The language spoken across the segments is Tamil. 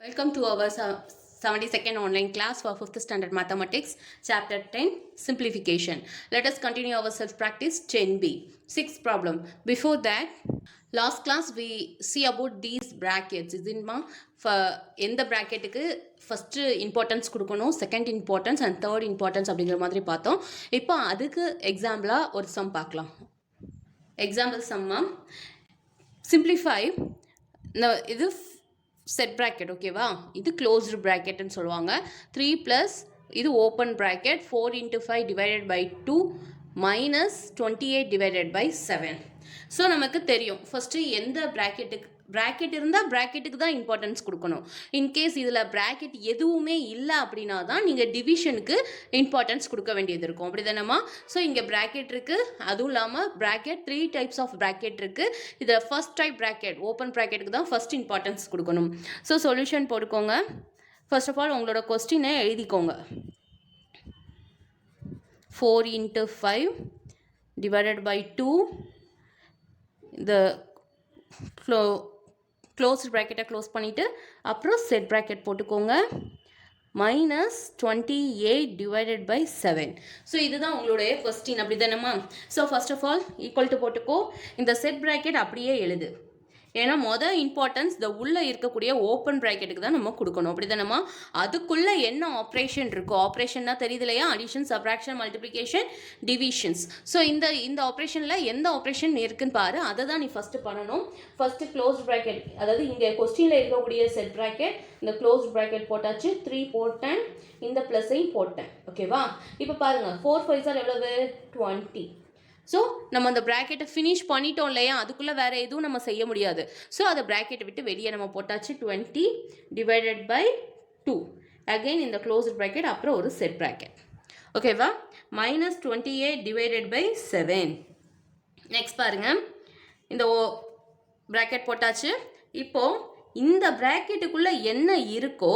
Welcome to our 72nd online class for 5th standard mathematics, chapter 10, simplification. Let us continue our self-practice 10b. 6th problem. Before that, last class we see about these brackets. எந்த bracketக்கு first importance கொடுக்கணும், second importance and third importance அப்படிங்கிற மாதிரி பார்த்தோம். இப்போ அதுக்கு எக்ஸாம்பிளா ஒரு சம் பார்க்கலாம். எக்ஸாம்பிள் சம்மா simplify இது செட் ப்ராக்கெட் ஓகேவா, இது க்ளோஸ்டு ப்ராக்கெட்னு சொல்லுவாங்க. 3 ப்ளஸ் இது open bracket 4 × 5 divided by 2 minus 28 divided by 7. So நமக்கு தெரியும் ஃபஸ்ட்டு எந்த ப்ராக்கெட் இருந்தால் ப்ராக்கெட்டுக்கு தான் இம்பார்ட்டன்ஸ் கொடுக்கணும். இன்கேஸ் இதில் ப்ராக்கெட் எதுவுமே இல்லை அப்படின்னா தான் நீங்கள் டிவிஷனுக்கு இம்பார்ட்டன்ஸ் கொடுக்க வேண்டியது இருக்கும். அப்படி தானேம்மா? ஸோ இங்கே ப்ராக்கெட் இருக்குது, அதுவும் இல்லாமல் ப்ராக்கெட் 3 டைப்ஸ் ஆஃப் ப்ராக்கெட் இருக்குது. இதில் ஃபஸ்ட் டைப் ப்ராக்கெட் ஓப்பன் ப்ராக்கெட்டுக்கு தான் ஃபஸ்ட் இம்பார்ட்டன்ஸ் கொடுக்கணும். ஸோ சொல்யூஷன் போட்டுக்கோங்க. ஃபர்ஸ்ட் ஆஃப் ஆல் உங்களோட கொஸ்டினை எழுதிக்கோங்க. 4 × 5 divided by 2 இந்த க்ளோஸ்ட் ப்ராக்கெட்டை க்ளோஸ் பண்ணிவிட்டு அப்புறம் செட் ப்ராக்கெட் போட்டுக்கோங்க. Minus 28 divided by 7. ஸோ இதுதான் உங்களுடைய கொஸ்டின் அப்படி தானேம்மா? So first of all equal to போட்டுக்கோ. இந்த செட் ப்ராக்கெட் அப்படியே எழுது. ஏன்னா இம்பார்ட்டன்ஸ் இந்த உள்ளே இருக்கக்கூடிய ஓப்பன் ப்ராக்கெட்டுக்கு தான் நம்ம கொடுக்கணும். அப்படி தானேம்மா? அதுக்குள்ளே என்ன ஆப்ரேஷன் இருக்கோ, ஆப்ரேஷன்னா தெரியுது இல்லையா? Addition, subtraction, multiplication, divisions. So இந்த ஆப்ரேஷனில் எந்த ஆப்ரேஷன் இருக்குன்னு பாரு, அதை தான் நீ ஃபஸ்ட்டு பண்ணணும். ஃபஸ்ட்டு க்ளோஸ் ப்ராக்கெட், அதாவது இங்கே கொஸ்டினில் இருக்கக்கூடிய செட் ப்ராக்கெட், இந்த க்ளோஸ் ப்ராக்கெட் போட்டாச்சு. 3 போட்டேன், இந்த ப்ளஸ்ஸையும் போட்டேன். ஓகேவா? இப்போ பாருங்கள், 4 5 எவ்வளவு? 20. ஸோ நம்ம அந்த ப்ராக்கெட்டை ஃபினிஷ் பண்ணிட்டோம் இல்லையா? அதுக்குள்ளே வேறு எதுவும் நம்ம செய்ய முடியாது. ஸோ அதை ப்ராக்கெட்டை விட்டு வெளியே நம்ம போட்டாச்சு. 20 டிவைடட் பை 2. அகெயின் இந்த க்ளோஸ்ட் ப்ராக்கெட், அப்புறம் ஒரு செட் ப்ராக்கெட். ஓகேவா? Minus 28 divided by 7. நெக்ஸ்ட் பாருங்கள், இந்த ப்ராக்கெட் போட்டாச்சு. இப்போது இந்த ப்ராக்கெட்டுக்குள்ளே என்ன இருக்கோ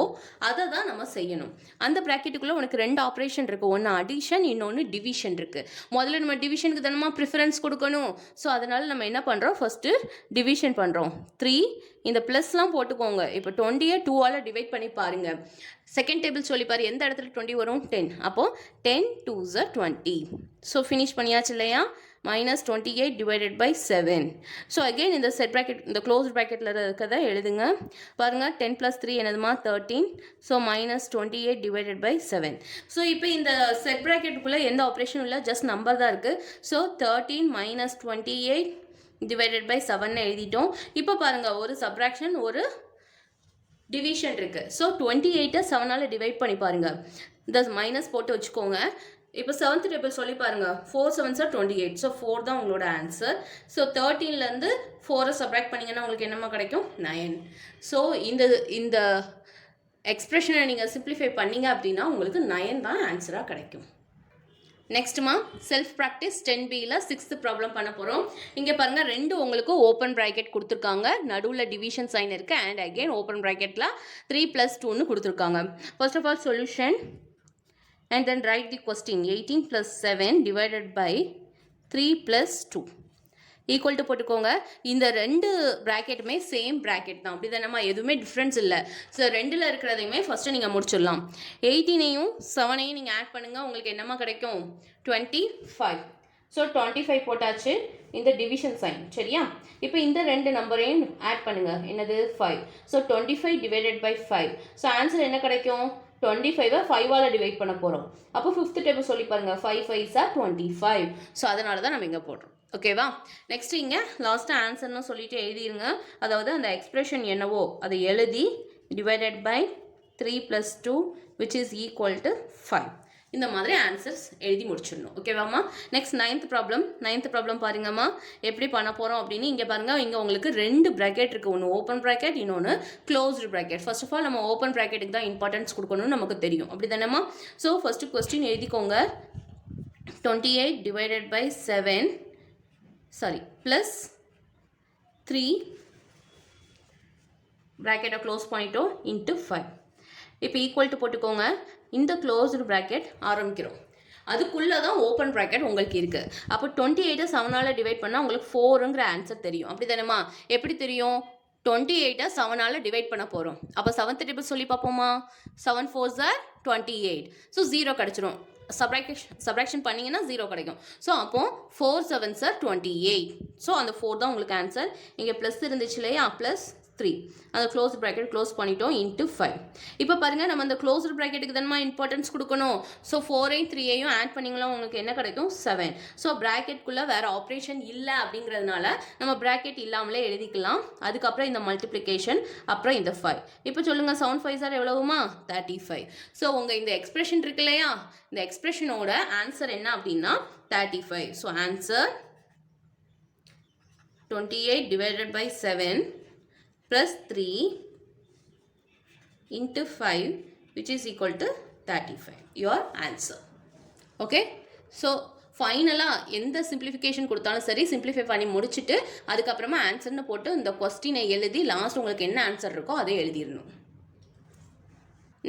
அதை தான் நம்ம செய்யணும். அந்த ப்ராக்கெட்டுக்குள்ளே உனக்கு 2 ஆப்ரேஷன் இருக்குது. ஒன்று அடிஷன், இன்னொன்று டிவிஷன் இருக்குது. முதல்ல நம்ம டிவிஷனுக்கு தானே ப்ரிஃபரன்ஸ் கொடுக்கணும். ஸோ அதனால் நம்ம என்ன பண்ணுறோம், ஃபஸ்ட்டு டிவிஷன் பண்ணுறோம். 3 இந்த ப்ளஸ்லாம் போட்டுக்கோங்க. இப்போ 20 2ஆல் டிவைட் பண்ணி பாருங்கள். செகண்ட் டேபிள் சொல்லிப்பார், எந்த இடத்துல 20 வரும்? 10. அப்போது 10 2s are 20. ஸோ ஃபினிஷ் பண்ணியாச்சு இல்லையா? Minus 28 divided by 7. So again இந்த செட் ப்ராக்கெட், இந்த க்ளோஸ் ப்ராக்கெட்டில் இருக்கிறத எழுதுங்க. பாருங்கள், 10 + 3 என்னதுமா? 13. So minus 28 divided by 7. So இப்போ இந்த செட் ப்ராக்கெட்டுக்குள்ளே எந்த ஆப்ரேஷனும் இல்லை, ஜஸ்ட் நம்பர் தான் இருக்குது. ஸோ 13 மைனஸ் 28 டிவைடட் பை 7 எழுதிட்டோம். இப்போ பாருங்கள், ஒரு சப்ராக்ஷன், ஒரு டிவிஷன் இருக்குது. ஸோ 28 7ஆல் டிவைட் பண்ணி பாருங்கள். இந்த மைனஸ் போட்டு வச்சுக்கோங்க. இப்போ 7th டேபிள் சொல்லி பாருங்கள். 4 7s are 28. ஸோ 4 தான் உங்களோட ஆன்சர். ஸோ 13லேருந்து 4 சப்ராக்ட் பண்ணிங்கன்னா உங்களுக்கு என்னமா கிடைக்கும்? 9. ஸோ இந்த எக்ஸ்பிரஷனை நீங்கள் சிம்பிளிஃபை பண்ணிங்க அப்படின்னா உங்களுக்கு 9 தான் ஆன்சராக கிடைக்கும். நெக்ஸ்ட்டுமா செல்ஃப் ப்ராக்டிஸ் 10bயில் 6th ப்ராப்ளம் பண்ண போகிறோம். இங்கே பாருங்கள், 2 உங்களுக்கு ஓப்பன் ப்ராக்கெட் கொடுத்துருக்காங்க, நடுவில் டிவிஷன் சைன் இருக்குது, அண்ட் அகெயின் ஓப்பன் ப்ராக்கெட்டில் 3 + 2ன்னு கொடுத்துருக்காங்க. First of all solution and then write the question. 18 + 7 divided by 3 + 2 equal to போட்டுக்கோங்க. இந்த 2 ப்ராக்கெட்டுமே சேம் ப்ராக்கெட் தான், அப்படி தானேம்மா? எதுவுமே டிஃப்ரென்ஸ் இல்லை. ஸோ 2ல் இருக்கிறதையுமே ஃபஸ்ட்டு நீங்கள் முடிச்சிடலாம். 18ஐயும் 7ஐயும் நீங்கள் ஆட் பண்ணுங்கள், உங்களுக்கு என்னமா கிடைக்கும்? 25. ஸோ 25 போட்டாச்சு. இந்த டிவிஷன் சைன் சரியா? இப்போ இந்த 2 நம்பரையும் ஆட் பண்ணுங்கள். என்னது? 5. So 25 divided by 5. So answer என்ன கிடைக்கும்? 25 5ஆல் டிவைட் பண்ண போகிறோம். அப்போ 5th டேபிள் சொல்லி பாருங்கள். 5 5s are 25. ஸோ அதனால தான் நம்ம இங்கே போடுறோம். ஓகேவா? நெக்ஸ்ட் இங்கே லாஸ்ட்டாக ஆன்சர்னு சொல்லிட்டு எழுதிருங்க. அதாவது அந்த எக்ஸ்பிரஷன் என்னவோ அதை எழுதி divided by 3 + 2 which is equal to 5. இந்த மாதிரி ஆன்சர்ஸ் எழுதி முடிச்சிடணும். ஓகேவாம்மா? நெக்ஸ்ட் 9th ப்ராப்ளம் பாருங்கம்மா, எப்படி பண்ண போகிறோம் அப்படின்னு. இங்கே பாருங்கள், இங்கே உங்களுக்கு 2 ப்ராக்கெட் இருக்குது. ஒன்று ஓப்பன் ப்ராக்கெட், இன்னொன்று closed bracket. First of all நம்ம ஓப்பன் ப்ராக்கெட்டுக்கு தான் இம்பார்ட்டன்ஸ் கொடுக்கணும்னு நமக்கு தெரியும். அப்படி தானேம்மா? ஸோ ஃபஸ்ட்டு கொஸ்டின் எழுதிக்கோங்க. 28 டிவைடட் பை 7 ப்ளஸ் 3 ப்ராக்கெட்டை க்ளோஸ் பண்ணிட்டோம் இன்ட்டு 5. இப்போ ஈக்குவல் டு போட்டுக்கோங்க. இந்த க்ளோஸ்டு ப்ராக்கெட் ஆரம்பிக்கிறோம், அதுக்குள்ளே தான் ஓப்பன் ப்ராக்கெட் உங்களுக்கு இருக்குது. அப்போ 28 7ஆல் டிவைட் பண்ணால் உங்களுக்கு 4ங்கிற ஆன்சர் தெரியும். அப்படி தானேம்மா? எப்படி தெரியும்? 28 7ஆல் டிவைட் பண்ண போகிறோம். அப்போ 7th டேபிள் சொல்லி பார்ப்போமா? 7 4s are 28. ஸோ 0 கிடச்சிரும். சப்ராக்ஷன் பண்ணிங்கன்னா 0 கிடைக்கும். ஸோ அப்போ 4 7s are 28. ஸோ அந்த 4 தான் உங்களுக்கு ஆன்சர். இங்கே ப்ளஸ் இருந்துச்சு இல்லையா, ப்ளஸ் 3. அந்த க்ளோஸ் ப்ராக்கெட் க்ளோஸ் பண்ணிட்டோம் இன்ட்டு 5. இப்போ பாருங்கள், நம்ம அந்த க்ளோஸ்டு ப்ராக்கெட்டுக்கு தானே இம்பார்ட்டன்ஸ் கொடுக்கணும். ஸோ 4ஐயும் 3ஐயும் ஆட் பண்ணிங்களா உங்களுக்கு என்ன கிடைக்கும்? 7. ஸோ ப்ராக்கெட்குள்ளே வேறு ஆப்ரேஷன் இல்லை அப்படிங்கிறதுனால நம்ம ப்ராக்கெட் இல்லாமலே எழுதிக்கலாம். அதுக்கப்புறம் இந்த மல்டிப்ளிகேஷன், அப்புறம் இந்த 5. இப்போ சொல்லுங்கள், 7 5s are எவ்வளவுமா? 35. ஸோ உங்கள் இந்த எக்ஸ்பிரஷன் இருக்கு இல்லையா, இந்த எக்ஸ்பிரஷனோட ஆன்சர் என்ன அப்படின்னா 35. So answer 28 divided by 7 plus 3 into 5 which is equal to 35. Your answer. Okay. So ஃபைனலாக எந்த சிம்பிளிஃபிகேஷன் கொடுத்தாலும் சரி, சிம்பிளிஃபை பண்ணி முடிச்சுட்டு அதுக்கப்புறமா ஆன்சர்னு போட்டு இந்த கொஸ்டினை எழுதி லாஸ்ட் உங்களுக்கு என்ன ஆன்சர் இருக்கோ அதை எழுதிடணும்.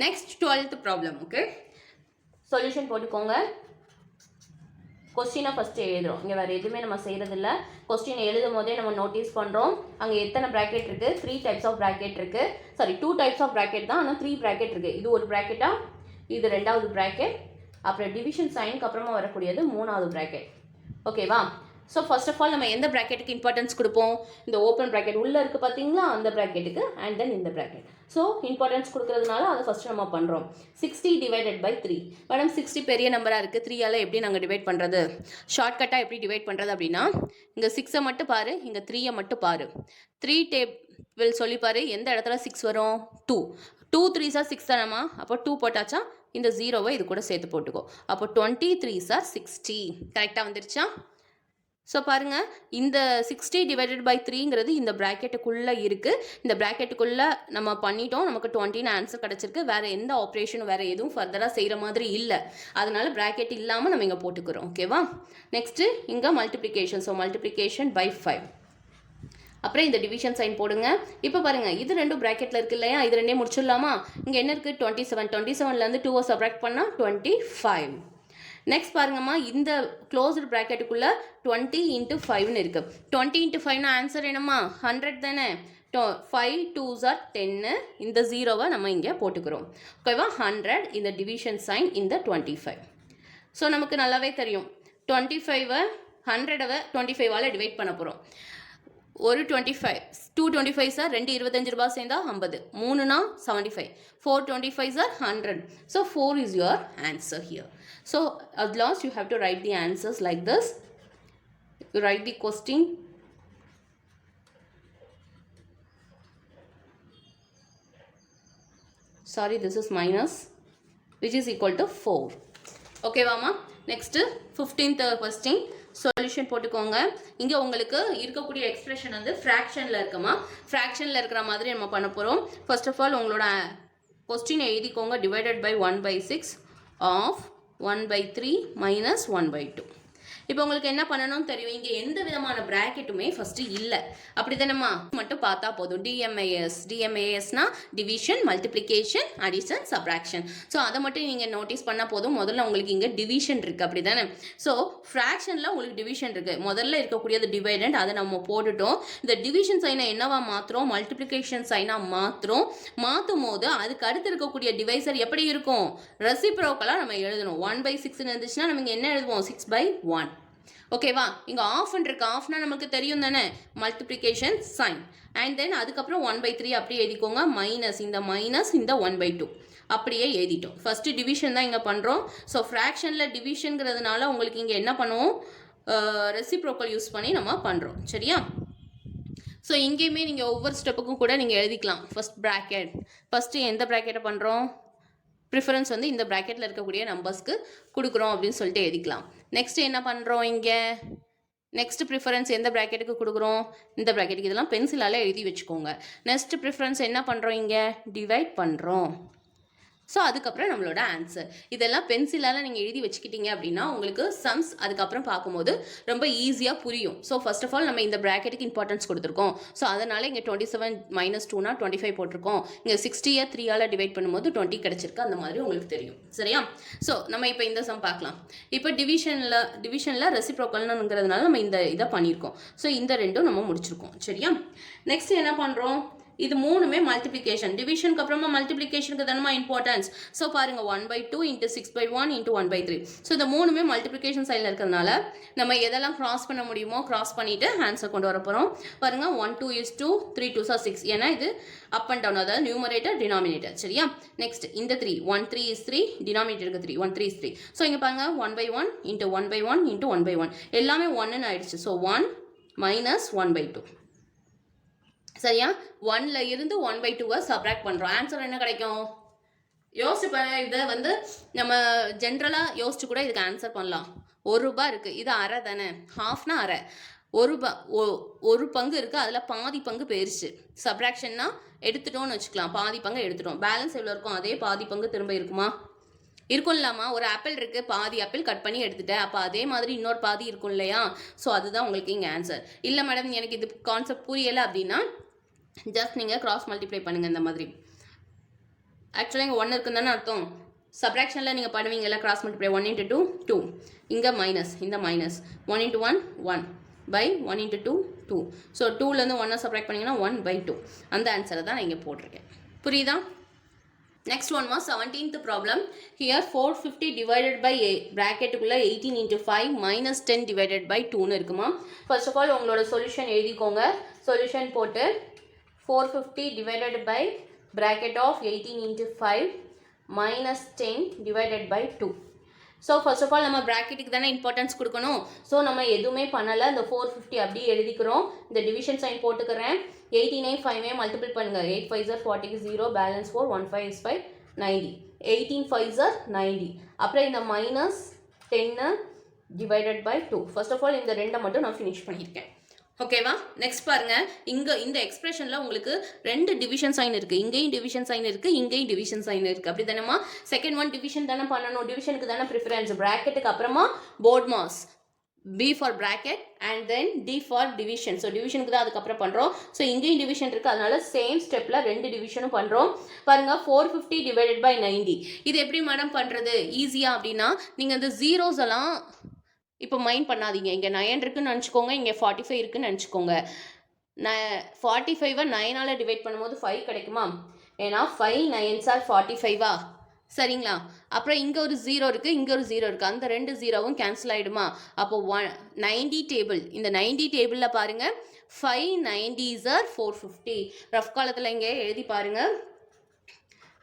Next 12th problem. Okay, solution போட்டுக்கோங்க. கொஸ்டினை ஃபஸ்ட்டு எழுதுகிறோம். இங்கே வேறு எதுவுமே நம்ம செய்கிறதில்ல. கொஸ்டின் எழுதும் போதே நம்ம நோட்டீஸ் பண்ணுறோம் அங்கே எத்தனை ப்ராக்கெட் இருக்குது. 3 types ஆஃப் ப்ராக்கெட் இருக்குது. சாரி, 2 types ஆஃப் ப்ராக்கெட் தான், ஆனால் 3 ப்ராக்கெட் இருக்குது. இது ஒரு ப்ராக்கெட்டாக, இது ரெண்டாவது ப்ராக்கெட், அப்புறம் டிவிஷன் சைனுக்கு அப்புறமா வரக்கூடியது மூணாவது ப்ராக்கெட். ஓகேவா? ஸோ ஃபர்ஸ்ட் ஆஃப் ஆல் நம்ம எந்த ப்ராக்கெட்டுக்கு இம்பார்ட்டன்ஸ் கொடுப்போம்? இந்த ஓப்பன் ப்ராக்கெட் உள்ளே இருக்குது பார்த்தீங்களா, அந்த ப்ராக்கெட்டுக்கு, அண்ட் தென் இந்த ப்ராக்கெட். ஸோ இம்பார்ட்டன்ஸ் கொடுக்கறதுனால அதை ஃபஸ்ட்டு நம்ம பண்ணுறோம். 60 divided by 3. மேடம் 60 பெரிய நம்பராக இருக்குது, 3ஆல் எப்படி நாங்கள் டிவைட் பண்ணுறது? ஷார்ட்கட்டாக எப்படி டிவைட் பண்ணுறது அப்படின்னா, இங்கே 6ஐ மட்டும் பாரு, இங்கே 3ஐ மட்டும் பாரு. 3 டேபிள் சொல்லி பாரு, எந்த இடத்துல 6 வரும்? 2 3s are 6 தானம்மா. அப்போ 2 போட்டாச்சா, இந்த 0வை இது கூட சேர்த்து போட்டுக்கோ. அப்போ 23s are 60. கரெக்டாக வந்துருச்சா? ஸோ பாருங்கள், இந்த 60 divided by 3ங்கிறது இந்த ப்ராக்கெட்டுக்குள்ளே இருக்குது. இந்த ப்ராக்கெட்டுக்குள்ளே நம்ம பண்ணிட்டோம், நமக்கு 20ன்னு ஆன்சர் கிடச்சிருக்கு. வேறு எந்த ஆப்ரேஷனும் வேறு எதுவும் ஃபர்தராக செய்கிற மாதிரி இல்லை. அதனால ப்ராக்கெட் இல்லாமல் நம்ம இங்கே போட்டுக்கிறோம். ஓகேவா? நெக்ஸ்ட்டு இங்கே மல்டிப்ளிகேஷன். So multiplication by 5. அப்புறம் இந்த டிவிஷன் சைன் போடுங்க. இப்போ பாருங்கள், இது ரெண்டும் ப்ராக்கெட்டில் இருக்குது இல்லையா, இது ரெண்டே முடிச்சிடலாமா? இங்கே என்ன இருக்குது? 27. 27லேருந்து 2 சப்ராக்ட் பண்ணால் 25. நெக்ஸ்ட் பாருங்கம்மா, இந்த க்ளோஸ்டு ப்ராக்கெட்டுக்குள்ளே 20 into 5ன்னு இருக்குது. 20 into 5னா ஆன்சர் என்னம்மா? 100 தானே. 5 2s are 10. இந்த 0வை நம்ம இங்கே போட்டுக்கிறோம். ஓகேவா? 100 இந்த டிவிஷன் சைன் இந்த 25. ஸோ நமக்கு நல்லாவே தெரியும், 25வை 100வை 25ஆல் டிவைட் பண்ண போகிறோம். ஒரு 25, 2 25s are 2 25 ரூபா சேர்ந்தா 50, 3னா 75, 4 25s are 100. So 4 is your answer here. So at last you have to write the answers like this. You write the question. Sorry, this is minus, which is equal to 4. Okay வாமா? Next 15th question. சொல்யூஷன் போட்டுக்கோங்க. இங்கே உங்களுக்கு இருக்கக்கூடிய எக்ஸ்பிரஷன் வந்து ஃப்ராக்ஷனில் இருக்குமா, ஃப்ராக்ஷனில் இருக்கிற மாதிரி நம்ம பண்ண போகிறோம். ஃபர்ஸ்ட் ஆஃப் ஆல் உங்களோட கொஸ்டின் எழுதிக்கோங்க. Divided by 1/6 of 1/3 minus 1/2. இப்போ உங்களுக்கு என்ன பண்ணணும்னு தெரியும், இங்கே எந்த விதமான ப்ராக்கெட்டுமே ஃபஸ்ட்டு இல்லை. அப்படி தானேம்மா? மட்டும் பார்த்தா போதும். டிஎம்ஏஎஸ்னா division, multiplication, addition, subtraction. So அதை மட்டும் நீங்கள் நோட்டீஸ் பண்ணால் போதும். முதல்ல உங்களுக்கு இங்கே டிவிஷன் இருக்குது, அப்படி தானே? ஸோ ஃப்ராக்ஷனில் உங்களுக்கு டிவிஷன் இருக்குது. முதல்ல இருக்கக்கூடியது டிவைடண்ட், அதை நம்ம போட்டுட்டோம். இந்த டிவிஷன் சைனை என்னவா மாற்றுறோம்? மல்டிப்ளிகேஷன் சைனாக மாற்றும் போது அதுக்கு அடுத்து இருக்கக்கூடிய டிவைசர் எப்படி இருக்கும்? ரெசிப்ரோக்கலாக நம்ம எழுதணும். 1/6 இருந்துச்சுன்னா நம்ம இங்கே என்ன எழுதுவோம்? 6/1. ஓகேவா? இங்கே ஆஃப்னு இருக்கு. ஆஃப்னா நமக்கு தெரியும் தானே, மல்டிப்ளிகேஷன் சைன். அண்ட் தென் அதுக்கப்புறம் 1/3 அப்படியே எழுதிக்கோங்க. மைனஸ் இந்த 1/2 அப்படியே எழுதிட்டோம். ஃபஸ்ட்டு டிவிஷன் தான் இங்கே பண்ணுறோம். ஸோ ஃப்ராக்ஷனில் டிவிஷனுங்கிறதுனால உங்களுக்கு இங்கே என்ன பண்ணுவோம்? ரெசிப்ரோக்கல் யூஸ் பண்ணி நம்ம பண்ணுறோம். சரியா? ஸோ இங்கேயுமே நீங்கள் ஒவ்வொரு ஸ்டெப்புக்கும் கூட நீங்கள் எழுதிக்கலாம். ஃபஸ்ட் ப்ராக்கெட், ஃபஸ்ட்டு எந்த ப்ராக்கெட்டை பண்ணுறோம்? ப்ரிஃபரன்ஸ் வந்து இந்த ப்ராக்கெட்டில் இருக்கக்கூடிய நம்பர்ஸ்க்கு கொடுக்குறோம் அப்படின்னு சொல்லிட்டு எழுதிக்கலாம். நெக்ஸ்ட்டு என்ன பண்ணுறோம்? இங்கே நெக்ஸ்ட் ப்ரிஃபரன்ஸ் எந்த ப்ராக்கெட்டுக்கு கொடுக்குறோம்? இந்த ப்ராக்கெட்டுக்கு. இதெல்லாம் பென்சிலால் எழுதி வச்சுக்கோங்க. நெக்ஸ்ட் ப்ரிஃபரன்ஸ் என்ன பண்ணுறோம்? இங்கே டிவைட் பண்ணுறோம். ஸோ அதுக்கப்புறம் நம்மளோட ஆன்சர். இதெல்லாம் பென்சிலால் நீங்கள் எழுதி வச்சுக்கிட்டீங்க அப்படின்னா உங்களுக்கு சம்ஸ் அதுக்கப்புறம் பார்க்கும்போது ரொம்ப ஈஸியாக புரியும். ஸோ ஃபர்ஸ்ட் ஆஃப் ஆல் நம்ம இந்த ப்ராக்கெட்டுக்கு இம்பார்ட்டன்ஸ் கொடுத்துருக்கோம். ஸோ அதனால் இங்கே 27 - 2 25 போட்டிருக்கோம். இங்கே 60 3ஆல் டிவைட் பண்ணும்போது 20 கிடச்சிருக்கு. அந்த மாதிரி உங்களுக்கு தெரியும். சரியா? ஸோ நம்ம இப்போ இந்த சம் பார்க்கலாம். இப்போ டிவிஷனில் ரெசிப்ரோக்கல்னுங்கிறதுனால நம்ம இந்த இதை பண்ணியிருக்கோம். ஸோ இந்த ரெண்டும் நம்ம முடிச்சிருக்கோம். சரியா? நெக்ஸ்ட் என்ன பண்ணுறோம்? இது மூணுமே மல்டிப்ளிகேஷன். டிவிஷனுக்கு அப்புறமா மல்டிப்ளிகேஷனுக்கு தானமா இம்பார்ட்டன்ஸ். ஸோ பாருங்க 1/2 × 6/1 × 1/3. ஸோ இந்த மூணுமே மல்டிப்ளிகேஷன் சைடில் இருக்கிறதுனால நம்ம எதெல்லாம் கிராஸ் பண்ண முடியுமோ கிராஸ் பண்ணிட்டு ஆன்சர் கொண்டு வர போகிறோம். பாருங்க 1 2 is 2, 3 2s are 6. ஏன்னா இது அப் அண்ட் டவுன், அதாவது நியூமரேட்டர் டினாமினேட்டர். சரியா? நெக்ஸ்ட் இந்த 3 1 3 is 3, டினாமினேட்டருக்கு 3 1 3 is 3. ஸோ இங்கே பாருங்க 1/1 × 1/1 × 1/1 எல்லாமே 1ன்னு ஆயிடுச்சு. ஸோ 1 - 1/2. சரியா? 1ல இருந்து 1/2 சப்ராக்ட் பண்ணுறோம். ஆன்சர் என்ன கிடைக்கும்? யோசிச்சு இதை வந்து நம்ம ஜென்ரலாக யோசிச்சு கூட இதுக்கு ஆன்சர் பண்ணலாம். ₹1 இருக்குது, இது அரை தானே, ஹாஃப்னா அரை. ஒரு பங்கு இருக்குது, அதில் பாதி பங்கு போயிருச்சு. சப்ராக்ஷன்னா எடுத்துட்டோம்னு வச்சுக்கலாம், பாதி பங்கு எடுத்துட்டோம். பேலன்ஸ் எவ்வளோ இருக்கும்? அதே பாதி பங்கு திரும்ப இருக்குமா? இருக்கும் இல்லாமா? ஒரு ஆப்பிள் இருக்குது, பாதி ஆப்பிள் கட் பண்ணி எடுத்துட்டேன், அப்போ அதே மாதிரி இன்னொரு பாதி இருக்கும் இல்லையா? ஸோ அதுதான் உங்களுக்கு இங்கே ஆன்சர். இல்லை மேடம் எனக்கு இது கான்செப்ட் புரியலை அப்படின்னா ஜஸ்ட் நீங்கள் கிராஸ் மல்டிப்ளை பண்ணுங்கள். இந்த மாதிரி ஆக்சுவலாக இங்கே 1 இருக்குன்னு தானே அர்த்தம். சப்ராக்ஷனில் நீங்கள் பண்ணுவீங்கல்ல, கிராஸ் மல்டிப்ளை 1 × 2 2, இங்கே மைனஸ், இந்த மைனஸ் 1 × 1 1 by 1 × 2 2. ஸோ 2லேருந்து 1 சப்ராக்ட் பண்ணிங்கன்னா 1/2. அந்த ஆன்சரை தான் நான் இங்கே போட்டிருக்கேன். புரியுதா? Next one was 17th problem. Here 450 divided by ப்ராக்கெட்டுக்குள்ளே 18 × 5 - 10 டிவைடட் பை 2ன்னு இருக்குமா? ஃபர்ஸ்ட் ஆஃப் ஆல் உங்களோட சொல்யூஷன் எழுதிக்கோங்க. சொல்யூஷன் போட்டு 450 divided by bracket of 18 × 5 - 10 divided by 2. So first of all நம்ம ப்ராக்கெட்டுக்கு தானே இம்பார்ட்டன்ஸ் கொடுக்கணும். ஸோ நம்ம எதுவுமே பண்ணலை, இந்த 450 அப்படியே எழுதிக்கிறோம். இந்த டிவிஷன் சைன் போட்டுக்கிறேன். 18 5 மல்டிபிள் பண்ணுங்கள். 8 5s are 40 0, balance 4, 1 5 is 5 90. 18 5s are 90. அப்புறம் இந்த -10 divided by 2. First of all இந்த ரெண்டை மட்டும் நான் ஃபினிஷ் பண்ணியிருக்கேன். ஓகேவா? நெக்ஸ்ட் பாருங்க, இங்கே இந்த எக்ஸ்பிரஷனில் உங்களுக்கு 2 டிவிஷன் சைன் இருக்குது. இங்கேயும் டிவிஷன் சைன் இருக்குது, இங்கேயும் டிவிஷன் சைன் இருக்குது. அப்படி தானேமா? செகண்ட் ஒன் டிவிஷன் தானே பண்ணணும். டிவிஷனுக்கு தானே ப்ரிஃபரன்ஸ். ப்ராக்கெட்டுக்கு அப்புறமா BODMAS, B for bracket and then D for division. So டிவிஷனுக்கு தான் அதுக்கப்புறம் பண்ணுறோம். ஸோ இங்கேயும் டிவிஷன் இருக்குது, அதனால சேம் ஸ்டெப்பில் 2 டிவிஷனும் பண்ணுறோம். பாருங்கள் 450 டிவைடட் பை 90. இது எப்படி மேடம் பண்ணுறது ஈஸியாக அப்படின்னா, நீங்கள் இந்த ஜீரோஸ் எல்லாம் இப்போ மைண்ட் பண்ணாதீங்க. இங்கே 9 இருக்குன்னு நினச்சிக்கோங்க, இங்கே 45 இருக்குன்னு நினச்சிக்கோங்க. 45 9ஆல் டிவைட் பண்ணும்போது 5 கிடைக்குமா? ஏன்னா 5 9s are 45. சரிங்களா? அப்புறம் இங்கே ஒரு 0 இருக்குது, இங்கே ஒரு 0 இருக்குது. அந்த 2 0வும் கேன்சல் ஆகிடுமா? அப்போ 90 டேபிள், இந்த 90 டேபிளில் பாருங்கள் 5 90s are 450. ரஃப் காலத்தில் இங்கே எழுதி பாருங்கள்.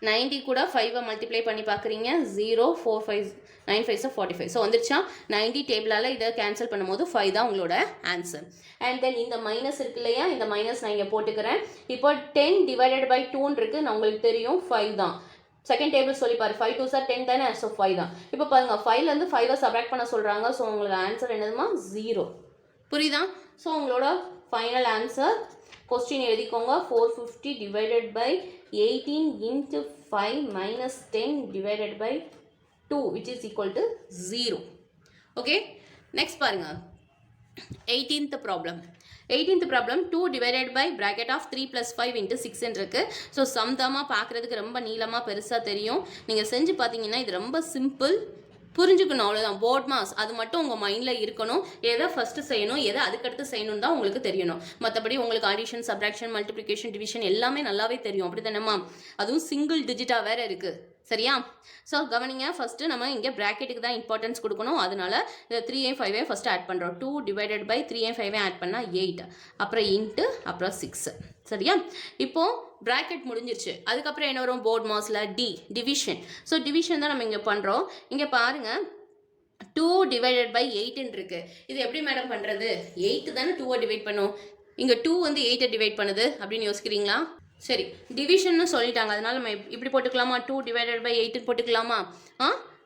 90 கூட 5 மல்டிப்ளை பண்ணி பார்க்குறீங்க. 0 4 5 9 5s are 45. ஸோ வந்துருச்சா? 90 டேபிளால் இதை கேன்சல் பண்ணும்போது 5 தான் உங்களோட ஆன்சர். அண்ட் தென் இந்த மைனஸ் இருக்கு இல்லையா, இந்த மைனஸ் நான் இங்கே போட்டுக்கிறேன். இப்போ 10 டிவைடட் பை 2 இருக்குது, நான் உங்களுக்கு தெரியும் 5 தான். செகண்ட் டேபிள் சொல்லி பாரு, 5 2s are 10 தானே, ஸோ 5 தான். இப்போ பாருங்கள் 5லேருந்து 5 சப்ராக்ட் பண்ண சொல்கிறாங்க. ஸோ உங்களுக்கு ஆன்சர் என்னதுமா? 0. புரியுதா? ஸோ உங்களோட ஃபைனல் ஆன்சர் கொஸ்டின் எழுதிக்கோங்க. 450 divided by 18 × 5 - 10 divided by 2 which is equal to 0. Okay, next பாருங்க 18th problem. 18th problem 2 divided by bracket of 3 + 5 × 6 இருக்கு. ஸோ சம்தாமாக பார்க்குறதுக்கு ரொம்ப நீளமாக பெருசாக தெரியும். நீங்கள் செஞ்சு பார்த்தீங்கன்னா இது ரொம்ப சிம்பிள், புரிஞ்சுக்கணும், அவ்வளோதான். போர்ட் மாஸ் அது மட்டும் உங்கள் மைண்டில் இருக்கணும். எதை ஃபஸ்ட்டு செய்யணும், எதை அதுக்கடுத்து செய்யணும் தான் உங்களுக்கு தெரியணும். மற்றபடி உங்களுக்கு அடிஷன் சப்ராக்ஷன் மல்டிப்ளிகேஷன் டிவிஷன் எல்லாமே நல்லாவே தெரியும். அப்படி தானேம்மா? அதுவும் சிங்கிள் டிஜிட்டாக வேறு இருக்குது. சரியா? ஸோ கவனிங்க, ஃபஸ்ட்டு நம்ம இங்கே ப்ராக்கெட்டுக்கு தான் இம்பார்ட்டன்ஸ் கொடுக்கணும். அதனால இந்த 3 5 ஃபஸ்ட்டு ஆட் பண்ணுறோம். 2 டிவைடட் பை 3 5 ஆட் பண்ணால் 8, அப்புறம் இன்ட்டு அப்புறம் 6. சரியா? இப்போது ப்ராக்கெட் முடிஞ்சிருச்சு. அதுக்கப்புறம் என்ன வரும்? போர்ட் மாஸில் டிவிஷன். ஸோ டிவிஷன் தான் நம்ம இங்கே பண்ணுறோம். இங்கே பாருங்கள் 2 டிவைடட் பை 8 இருக்குது. இது எப்படி மேடம் பண்ணுறது? 8 தானே 2 டிவைட் பண்ணும். இங்கே 2 வந்து 8 டிவைட் பண்ணுது அப்படின்னு யோசிக்கிறீங்களா? சரி, டிவிஷன்னு சொல்லிட்டாங்க, அதனால நம்ம இப்படி போட்டுக்கலாமா? 2 டிவைடட் பை 8 போட்டுக்கலாமா?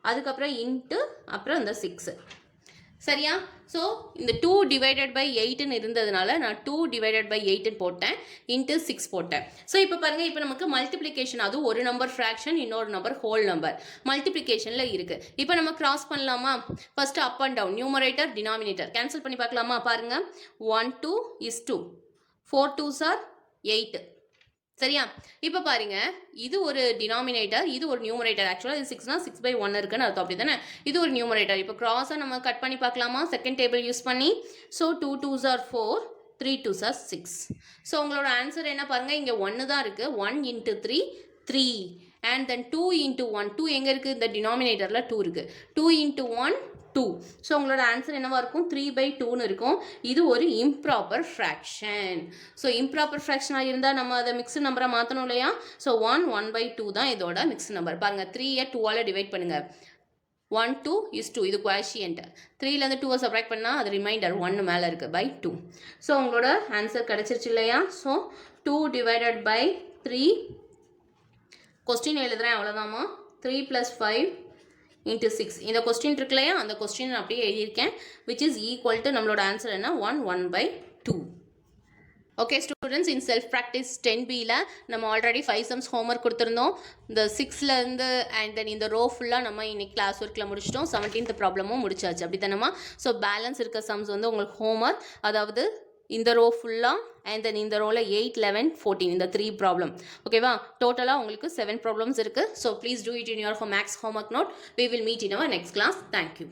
அதுக்கப்புறம் இன்ட்டு அப்புறம் இந்த 6. சரியா? ஸோ இந்த 2 டிவைடட் பை 8ன்னு இருந்ததுனால நான் 2 டிவைடட் பை 8ன்னு போட்டேன், இன்ட்டு 6 போட்டேன். ஸோ இப்போ பாருங்கள், இப்போ நமக்கு மல்டிப்ளிகேஷன், அதுவும் ஒரு நம்பர் ஃப்ராக்ஷன், இன்னொரு நம்பர் ஹோல் நம்பர் மல்டிப்ளிகேஷனில் இருக்குது. இப்போ நம்ம கிராஸ் பண்ணலாமா? First up and down, numerator denominator cancel பண்ணி பார்க்கலாமா? பாருங்கள், 1 2 is 2, 4 2s are 8. சரியா? இப்போ பாருங்க, இது ஒரு டினாமினேட்டர், இது ஒரு நியூமரேட்டர். ஆக்சுவலாக இது 6னா 6/1 இருக்குன்னு அர்த்தம், அப்படி தானே? இது ஒரு நியூமரேட்டர். இப்போ கிராஸாக நம்ம கட் பண்ணி பார்க்கலாமா? செகண்ட் டேபிள் யூஸ் பண்ணி. So 2 2s are 4, 3 2s are 6. So உங்களோட ஆன்சர் என்ன பாருங்கள், இங்கே 1 தான் இருக்குது. 1 into 3 3, அண்ட் தென் 2 into 1, 2 எங்கே இருக்குது? இந்த டினாமினேட்டரில் 2 இருக்குது. 2 into 1 2. ஸோ உங்களோட ஆன்சர் என்னவா இருக்கும்? 3/2ன்னு இருக்கும். இது ஒரு இம்ப்ராப்பர் ஃப்ராக்ஷன். ஸோ இம்ப்ராப்பர் ஃப்ராக்ஷனாக இருந்தால் நம்ம அதை மிக்ஸ்டு நம்பரை மாற்றணும் இல்லையா? ஸோ 1/2 தான் இதோட மிக்ஸ்டு நம்பர். பாருங்கள், 3யை 2ஆல் டிவைட் பண்ணுங்கள். 1 2 is 2, இது குவாஷியன்ட். 3லேருந்து 2வை சப்ராக்ட் பண்ணால் அது ரிமைண்டர் 1 மேலே இருக்குது, by 2. ஸோ உங்களோட ஆன்சர் கிடச்சிருச்சு இல்லையா? ஸோ 2 divided by 3, கொஸ்டின் எழுதுகிறேன் அவ்வளோதாம்மா. 3 + 5 into 6. இந்த கொஸ்டின் இருக்கு இல்லையா, அந்த கொஸ்டின் அப்படியே எழுதியிருக்கேன். விச் இஸ் ஈக்குவல் டு நம்மளோட ஆன்சர் என்ன? 1/2. Okay students, in self practice 10Bயில் நம்ம ஆல்ரெடி 5 சம்ஸ் ஹோம்ஒர்க் கொடுத்துருந்தோம். இந்த 6லேருந்து அண்ட் தென் இந்த ரோ ஃபுல்லாக நம்ம இன்னைக்கு கிளாஸ் ஒர்க்கில் முடிச்சிட்டோம். 17th ப்ராப்ளமும் முடிச்சாச்சு, அப்படி தானேம்மா? ஸோ பேலன்ஸ் இருக்க சம்ஸ் வந்து உங்களுக்கு ஹோம்ஒர்க், அதாவது இந்த ரோ ஃபுல்லாக அண்ட் தென் இந்த ரோவில் 8 11 14 இந்த 3 ப்ராப்ளம். ஓகேவா? டோட்டலாக உங்களுக்கு 7 ப்ராப்ளம்ஸ் இருக்குது. So please do it in your maths homework note. We will meet in our next class. Thank you.